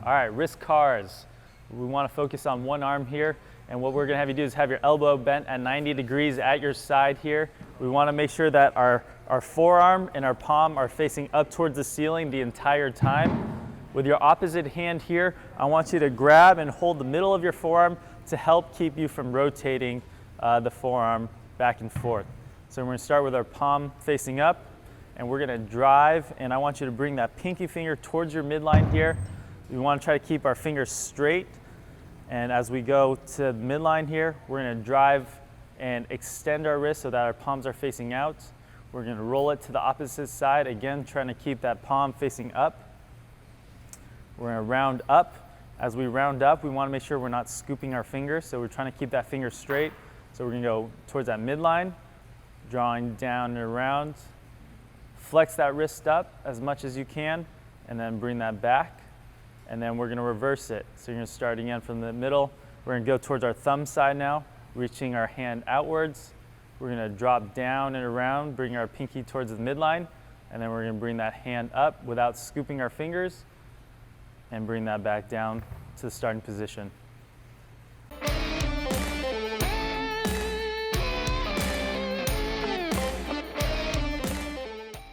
All right, wrist cars. We want to focus on one arm here, and what we're going to have you do is have your elbow bent at 90 degrees at your side here. We want to make sure that our forearm and our palm are facing up towards the ceiling the entire time. With your opposite hand here, I want you to grab and hold the middle of your forearm to help keep you from rotating the forearm back and forth. So we're going to start with our palm facing up, and we're going to drive, and I want you to bring that pinky finger towards your midline here. We want to try to keep our fingers straight, and as we go to midline here, we're going to drive and extend our wrist so that our palms are facing out. We're going to roll it to the opposite side, again trying to keep that palm facing up. We're going to round up. As we round up, we want to make sure we're not scooping our fingers, so we're trying to keep that finger straight. So we're going to go towards that midline, drawing down and around. Flex that wrist up as much as you can, and then bring that back. And then we're going to reverse it. So you're going to start again from the middle. We're going to go towards our thumb side now, reaching our hand outwards. We're going to drop down and around, bring our pinky towards the midline, and then we're going to bring that hand up without scooping our fingers, and bring that back down to the starting position.